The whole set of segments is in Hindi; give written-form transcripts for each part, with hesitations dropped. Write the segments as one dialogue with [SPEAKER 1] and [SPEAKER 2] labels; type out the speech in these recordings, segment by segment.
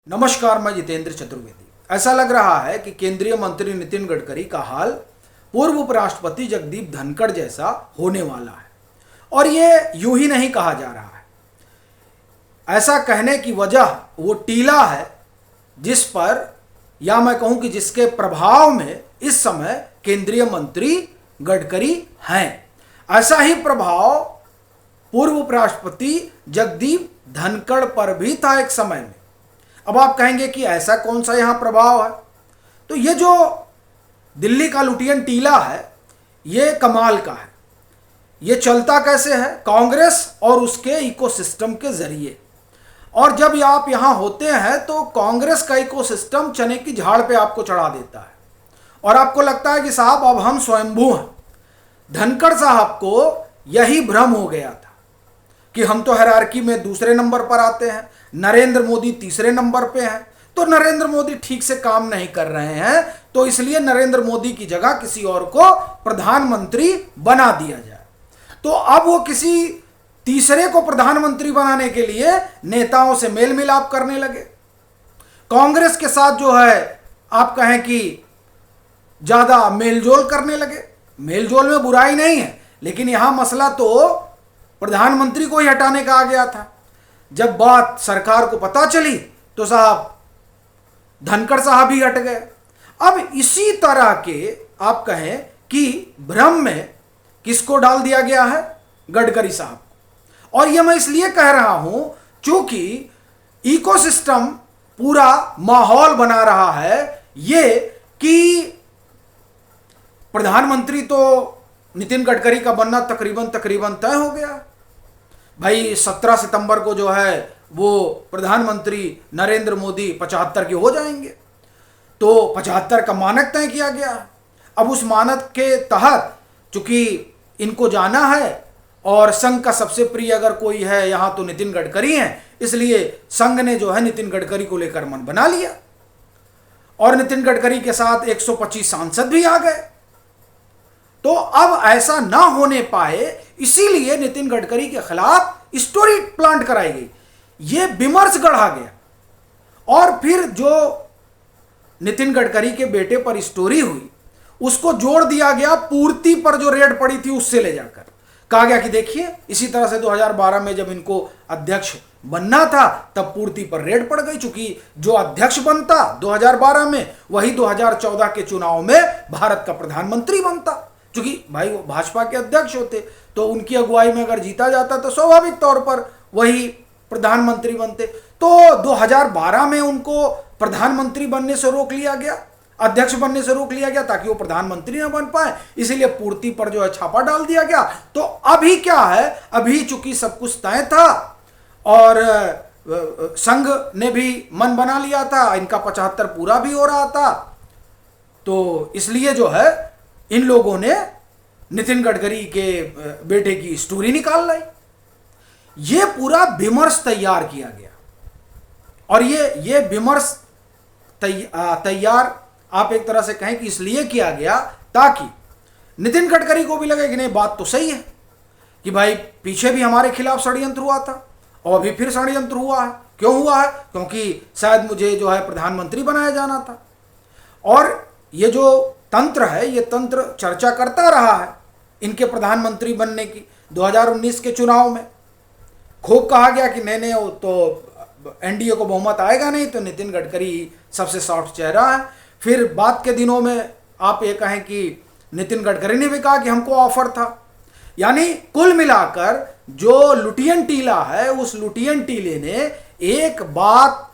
[SPEAKER 1] नमस्कार, मैं जितेंद्र चतुर्वेदी। ऐसा लग रहा है कि केंद्रीय मंत्री नितिन गडकरी का हाल पूर्व उपराष्ट्रपति जगदीप धनखड़ जैसा होने वाला है। और ये यूं ही नहीं कहा जा रहा है। ऐसा कहने की वजह वो टीला है जिस पर, या मैं कहूं कि जिसके प्रभाव में इस समय केंद्रीय मंत्री गडकरी हैं। ऐसा ही प्रभाव पूर्व उपराष्ट्रपति जगदीप धनखड़ पर भी था एक समय में। अब आप कहेंगे कि ऐसा कौन सा यहां प्रभाव है? तो ये जो दिल्ली का लुटियन टीला है, ये कमाल का है। ये चलता कैसे है? कांग्रेस और उसके इकोसिस्टम के जरिए। और जब आप यहां होते हैं तो कांग्रेस का इकोसिस्टम चने की झाड़ पे आपको चढ़ा देता है और आपको लगता है कि साहब अब हम स्वयंभू हैं। धनखड़ साहब को यही भ्रम हो गया था कि हम तो हायरार्की में दूसरे नंबर पर आते हैं, नरेंद्र मोदी तीसरे नंबर पे हैं, तो नरेंद्र मोदी ठीक से काम नहीं कर रहे हैं, तो इसलिए नरेंद्र मोदी की जगह किसी और को प्रधानमंत्री बना दिया जाए। तो अब वो किसी तीसरे को प्रधानमंत्री बनाने के लिए नेताओं से मेल मिलाप करने लगे। कांग्रेस के साथ जो है आप कहें कि ज्यादा मेलजोल करने लगे। मेलजोल में बुराई नहीं है, लेकिन यहां मसला तो प्रधानमंत्री को ही हटाने का आ गया था। जब बात सरकार को पता चली तो साहब धनखड़ साहब ही हट गए। अब इसी तरह के आप कहें कि भ्रम में किसको डाल दिया गया है? गडकरी साहब। और यह मैं इसलिए कह रहा हूं चूंकि इकोसिस्टम पूरा माहौल बना रहा है ये कि प्रधानमंत्री तो नितिन गडकरी का बनना तकरीबन तय हो गया भाई। 17 सितंबर को जो है वो प्रधानमंत्री नरेंद्र मोदी 75 के हो जाएंगे, तो 75 का मानक तय किया गया। अब उस मानक के तहत चूंकि इनको जाना है और संघ का सबसे प्रिय अगर कोई है यहां तो नितिन गडकरी हैं, इसलिए संघ ने जो है नितिन गडकरी को लेकर मन बना लिया और नितिन गडकरी के साथ 125 सांसद भी आ गए। तो अब ऐसा ना होने पाए इसीलिए नितिन गडकरी के खिलाफ स्टोरी प्लांट कराई गई, ये विमर्श गढ़ा गया। और फिर जो नितिन गडकरी के बेटे पर स्टोरी हुई उसको जोड़ दिया गया पूर्ति पर जो रेड पड़ी थी उससे ले जाकर। कहा गया कि देखिए इसी तरह से 2012 में जब इनको अध्यक्ष बनना था तब पूर्ति पर रेड पड़ गई, चूंकि जो अध्यक्ष बनता 2012 में वही 2014 के चुनाव में भारत का प्रधानमंत्री बनता। चूंकि भाई वो भाजपा के अध्यक्ष होते तो उनकी अगुवाई में अगर जीता जाता तो स्वाभाविक तौर पर वही प्रधानमंत्री बनते। तो 2012 में उनको प्रधानमंत्री बनने से रोक लिया गया, अध्यक्ष बनने से रोक लिया गया ताकि वो प्रधानमंत्री ना बन पाए, इसीलिए पूर्ति पर जो है छापा डाल दिया गया। तो अभी क्या है, अभी चूंकि सब कुछ तय था और संघ ने भी मन बना लिया था, इनका 75 पूरा भी हो रहा था, तो इसलिए जो है इन लोगों ने नितिन गडकरी के बेटे की स्टोरी निकाल लाई। ये पूरा विमर्श तैयार किया गया और ये विमर्श तैयार आप एक तरह से कहें कि इसलिए किया गया ताकि नितिन गडकरी को भी लगे कि नहीं बात तो सही है कि भाई पीछे भी हमारे खिलाफ षड्यंत्र हुआ था और अभी फिर षड्यंत्र हुआ है। क्यों हुआ है? क्योंकि शायद मुझे जो है प्रधानमंत्री बनाया जाना था। और ये जो तंत्र है ये तंत्र चर्चा करता रहा है इनके प्रधानमंत्री बनने की। 2019 के चुनाव में खूब कहा गया कि नहीं वो तो एनडीए को बहुमत आएगा नहीं, तो नितिन गडकरी सबसे सॉफ्ट चेहरा है। फिर बाद के दिनों में आप ये कहें कि नितिन गडकरी ने भी कहा कि हमको ऑफर था। यानी कुल मिलाकर जो लुटियन टीला है उस लुटियन टीले ने एक बात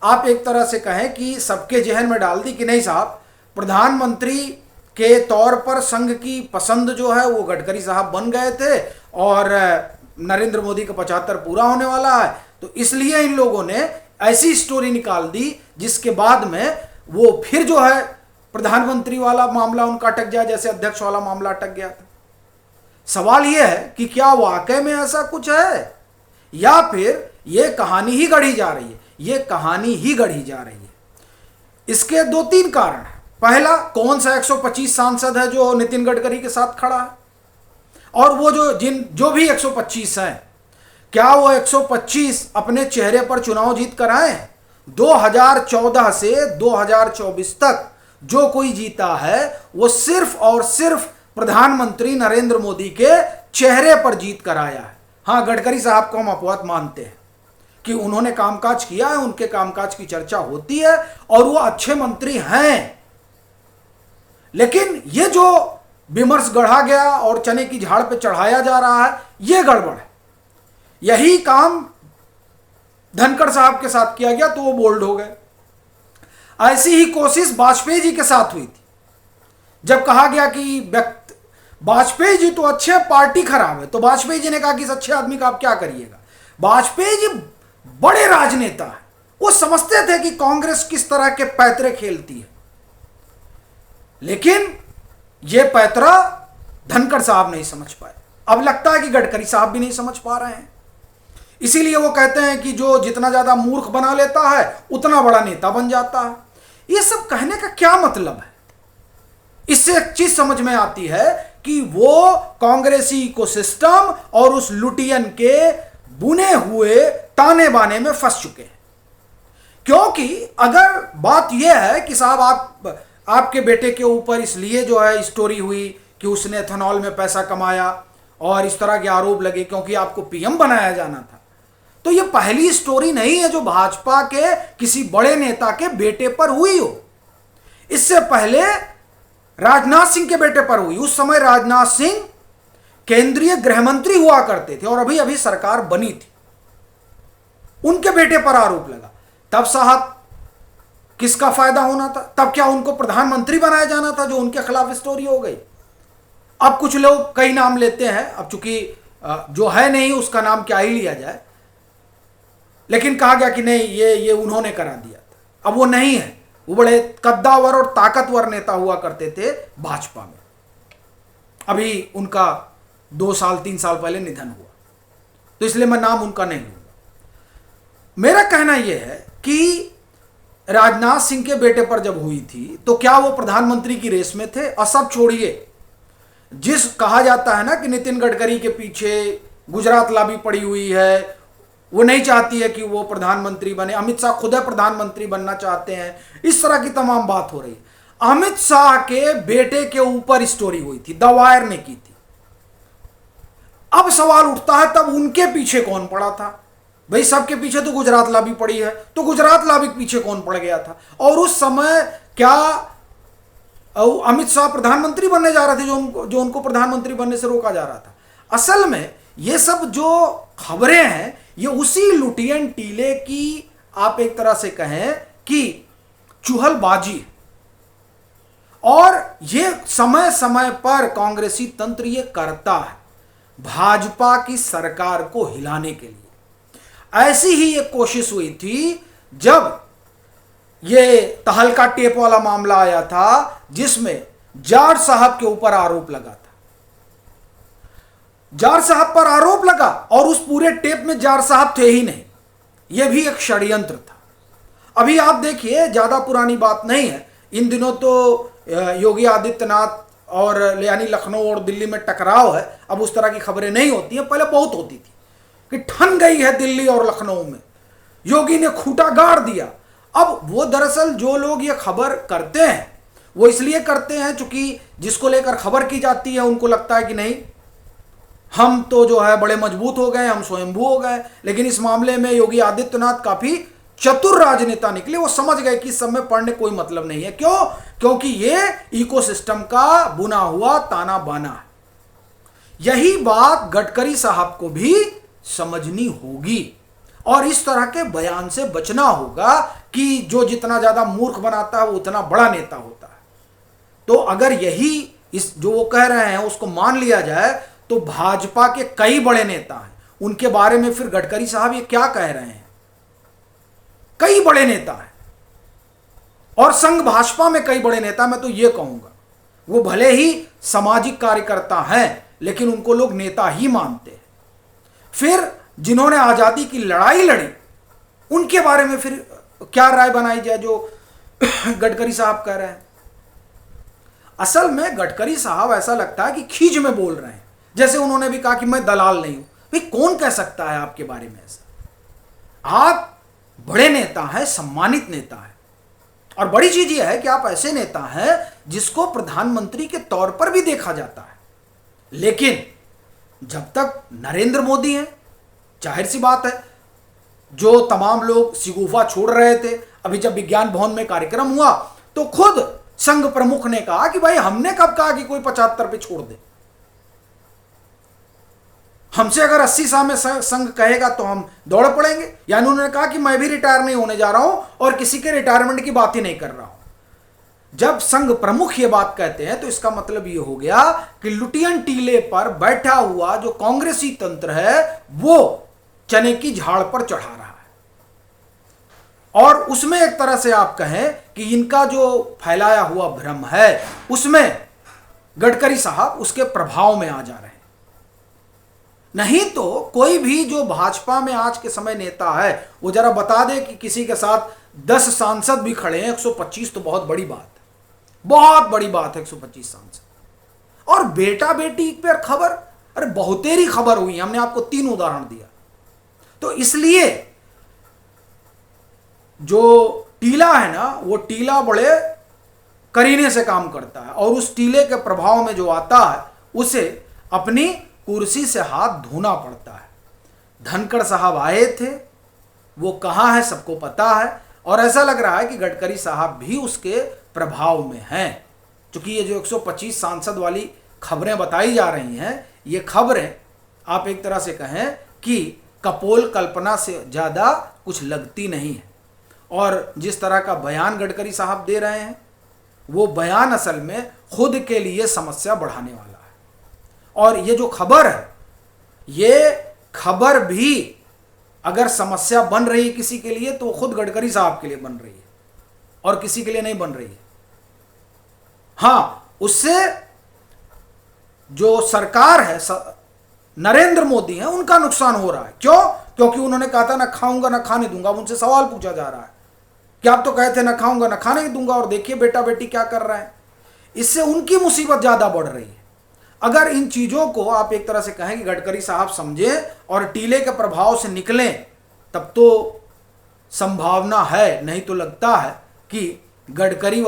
[SPEAKER 1] आप एक तरह से कहें कि सबके जहन में डाल दी कि नहीं साहब प्रधानमंत्री के तौर पर संघ की पसंद जो है वो गडकरी साहब बन गए थे और नरेंद्र मोदी का 75 पूरा होने वाला है, तो इसलिए इन लोगों ने ऐसी स्टोरी निकाल दी जिसके बाद में वो फिर जो है प्रधानमंत्री वाला मामला उनका अटक जाए जैसे अध्यक्ष वाला मामला अटक गया था। सवाल यह है कि क्या वाकई में ऐसा कुछ है या फिर ये कहानी ही गढ़ी जा रही है? ये कहानी ही गढ़ी जा रही है। इसके 2-3 कारण हैं। पहला, कौन सा 125 सांसद है जो नितिन गडकरी के साथ खड़ा है? और वो जो भी 125 हैं, क्या वो 125 अपने चेहरे पर चुनाव जीत कर आए हैं? 2014 से 2024 तक जो कोई जीता है वो सिर्फ और सिर्फ प्रधानमंत्री नरेंद्र मोदी के चेहरे पर जीत कर आया है। हाँ, गडकरी साहब को हम अपवाद मानते हैं कि उन्होंने कामकाज किया है, उनके कामकाज की चर्चा होती है और वो अच्छे मंत्री हैं, लेकिन ये जो विमर्श गढ़ा गया और चने की झाड़ पे चढ़ाया जा रहा है, ये गड़बड़ है। यही काम धनखड़ साहब के साथ किया गया तो वो बोल्ड हो गए। ऐसी ही कोशिश वाजपेयी जी के साथ हुई थी। जब कहा गया कि वाजपेयी जी तो अच्छे, पार्टी खराब है, तो वाजपेयी जी ने कहा कि इस अच्छे आदमी का आप क्या करिएगा। वाजपेयी जी बड़े राजनेता हैं, वो समझते थे कि कांग्रेस किस तरह के पैतरे खेलती है, लेकिन ये पैतरा धनखड़ साहब नहीं समझ पाए। अब लगता है कि गडकरी साहब भी नहीं समझ पा रहे हैं, इसीलिए वो कहते हैं कि जो जितना ज्यादा मूर्ख बना लेता है उतना बड़ा नेता बन जाता है। ये सब कहने का क्या मतलब है? इससे एक चीज समझ में आती है कि वो कांग्रेसी इकोसिस्टम और उस लुटियन के बुने हुए ताने बाने में फंस चुके हैं। क्योंकि अगर बात यह है कि साहब आपके बेटे के ऊपर इसलिए जो है स्टोरी हुई कि उसने एथेनॉल में पैसा कमाया और इस तरह के आरोप लगे क्योंकि आपको पीएम बनाया जाना था, तो यह पहली स्टोरी नहीं है जो भाजपा के किसी बड़े नेता के बेटे पर हुई हो। इससे पहले राजनाथ सिंह के बेटे पर हुई। उस समय राजनाथ सिंह केंद्रीय गृह मंत्री हुआ करते थे और अभी अभी सरकार बनी थी, उनके बेटे पर आरोप लगा। तब साहब किसका फायदा होना था? तब क्या उनको प्रधानमंत्री बनाया जाना था जो उनके खिलाफ स्टोरी हो गई? अब कुछ लोग कई नाम लेते हैं, अब चूंकि जो है नहीं उसका नाम क्या ही लिया जाए, लेकिन कहा गया कि नहीं ये उन्होंने करा दिया था। अब वो नहीं है, वो बड़े कद्दावर और ताकतवर नेता हुआ करते थे भाजपा में। अभी उनका 2 साल 3 साल पहले निधन हुआ, तो इसलिए मैं नाम उनका नहीं लूंगा। मेरा कहना यह है कि राजनाथ सिंह के बेटे पर जब हुई थी तो क्या वो प्रधानमंत्री की रेस में थे? और सब छोड़िए, जिस कहा जाता है ना कि नितिन गडकरी के पीछे गुजरात लॉबी पड़ी हुई है, वो नहीं चाहती है कि वो प्रधानमंत्री बने, अमित शाह खुद प्रधानमंत्री बनना चाहते हैं, इस तरह की तमाम बात हो रही है। अमित शाह के बेटे के ऊपर स्टोरी हुई थी, द वायर ने की थी। अब सवाल उठता है तब उनके पीछे कौन पड़ा था? भाई सबके पीछे तो गुजरात लॉबी पड़ी है, तो गुजरात लॉबी के पीछे कौन पड़ गया था? और उस समय क्या अमित शाह प्रधानमंत्री बनने जा रहे थे जो उनको प्रधानमंत्री बनने से रोका जा रहा था? असल में ये सब जो खबरें हैं ये उसी लुटियन टीले की, आप एक तरह से कहें कि चुहलबाजी है। और ये समय समय पर कांग्रेसी तंत्र ये करता है भाजपा की सरकार को हिलाने के लिए। ऐसी ही एक कोशिश हुई थी जब ये तहलका टेप वाला मामला आया था, जिसमें जार साहब के ऊपर आरोप लगा था। जार साहब पर आरोप लगा और उस पूरे टेप में जार साहब थे ही नहीं, यह भी एक षड्यंत्र था। अभी आप देखिए, ज्यादा पुरानी बात नहीं है, इन दिनों तो योगी आदित्यनाथ और यानी लखनऊ और दिल्ली में टकराव है। अब उस तरह की खबरें नहीं होती हैं, पहले बहुत होती थी कि ठन गई है दिल्ली और लखनऊ में, योगी ने खूंटा गाड़ दिया। अब वो दरअसल जो लोग ये खबर करते हैं वो इसलिए करते हैं क्योंकि जिसको लेकर खबर की जाती है उनको लगता है कि नहीं हम तो जो है बड़े मजबूत हो गए, हम स्वयंभू हो गए। लेकिन इस मामले में योगी आदित्यनाथ काफी चतुर राजनेता निकले, वो समझ गए कि इस सब में पढ़ने कोई मतलब नहीं है। क्यों? क्योंकि ये इकोसिस्टम का बुना हुआ ताना बाना है। यही बात गडकरी साहब को भी समझनी होगी और इस तरह के बयान से बचना होगा कि जो जितना ज्यादा मूर्ख बनाता है वो उतना बड़ा नेता होता है। तो अगर यही इस जो वो कह रहे हैं उसको मान लिया जाए तो भाजपा के कई बड़े नेता हैं, उनके बारे में फिर गडकरी साहब ये क्या कह रहे हैं? कई बड़े नेता हैं और संघ भाजपा में कई बड़े नेता, मैं तो ये कहूंगा वो भले ही सामाजिक कार्यकर्ता हैं लेकिन उनको लोग नेता ही मानते हैं। फिर जिन्होंने आजादी की लड़ाई लड़ी उनके बारे में फिर क्या राय बनाई जाए जो गडकरी साहब कह रहे हैं? असल में गडकरी साहब ऐसा लगता है कि खींच में बोल रहे हैं, जैसे उन्होंने भी कहा कि मैं दलाल नहीं हूं। भाई कौन कह सकता है आपके बारे में ऐसा? आप बड़े नेता हैं, सम्मानित नेता हैं। और बड़ी चीज यह है कि आप ऐसे नेता हैं जिसको प्रधानमंत्री के तौर पर भी देखा जाता है। लेकिन जब तक नरेंद्र मोदी हैं, जाहिर सी बात है, जो तमाम लोग शिगुफा छोड़ रहे थे, अभी जब विज्ञान भवन में कार्यक्रम हुआ तो खुद संघ प्रमुख ने कहा कि भाई हमने कब कहा कि कोई 75 पे छोड़ दे, हमसे अगर 80 साल में संघ कहेगा तो हम दौड़ पड़ेंगे। यानी उन्होंने कहा कि मैं भी रिटायर नहीं होने जा रहा हूं और किसी के रिटायरमेंट की बात ही नहीं कर रहा हूं। जब संघ प्रमुख ये बात कहते हैं तो इसका मतलब ये हो गया कि लुटियन टीले पर बैठा हुआ जो कांग्रेसी तंत्र है वो चने की झाड़ पर चढ़ा रहा है। और उसमें एक तरह से आप कहें कि इनका जो फैलाया हुआ भ्रम है उसमें गडकरी साहब उसके प्रभाव में आ जा रहे हैं। नहीं तो कोई भी जो भाजपा में आज के समय नेता है वो जरा बता दे कि किसी के साथ 10 सांसद भी खड़े हैं, 125 तो बहुत बड़ी बात है, बहुत बड़ी बात है 125 सांसद। और बेटा बेटी पर खबर, अरे बहुतेरी खबर हुई, हमने आपको 3 उदाहरण दिया। तो इसलिए जो टीला है ना, वो टीला बड़े करीने से काम करता है और उस टीले के प्रभाव में जो आता है उसे अपनी कुर्सी से हाथ धोना पड़ता है। धनखड़ साहब आए थे, वो कहाँ है सबको पता है, और ऐसा लग रहा है कि गडकरी साहब भी उसके प्रभाव में हैं। क्योंकि ये जो 125 सांसद वाली खबरें बताई जा रही हैं, ये खबरें आप एक तरह से कहें कि कपोल कल्पना से ज़्यादा कुछ लगती नहीं है। और जिस तरह का बयान गडकरी साहब दे रहे हैं वो बयान असल में खुद के लिए समस्या बढ़ाने वाला है। और ये जो खबर है, ये खबर भी अगर समस्या बन रही है किसी के लिए तो वो खुद गडकरी साहब के लिए बन रही है और किसी के लिए नहीं बन रही है। हाँ, उससे जो सरकार है, नरेंद्र मोदी है, उनका नुकसान हो रहा है। क्यों? क्योंकि उन्होंने कहा था ना खाऊंगा ना खाने दूंगा। उनसे सवाल पूछा जा रहा है कि आप तो कहे थे ना खाऊंगा ना खाने दूंगा, और देखिए बेटा बेटी क्या कर रहे हैं। इससे उनकी मुसीबत ज्यादा बढ़ रही है। अगर इन चीजों को आप एक तरह से कहें कि गडकरी साहब समझें और टीले के प्रभाव से निकलें, तब तो संभावना है। नहीं तो लगता है कि गडकरी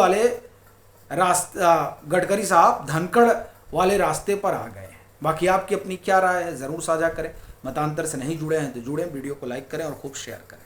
[SPEAKER 1] साहब धनखड़ वाले रास्ते पर आ गए हैं। बाकी आपकी अपनी क्या राय है, ज़रूर साझा करें। मतांतर से नहीं जुड़े हैं तो जुड़ें, वीडियो को लाइक करें और खूब शेयर करें।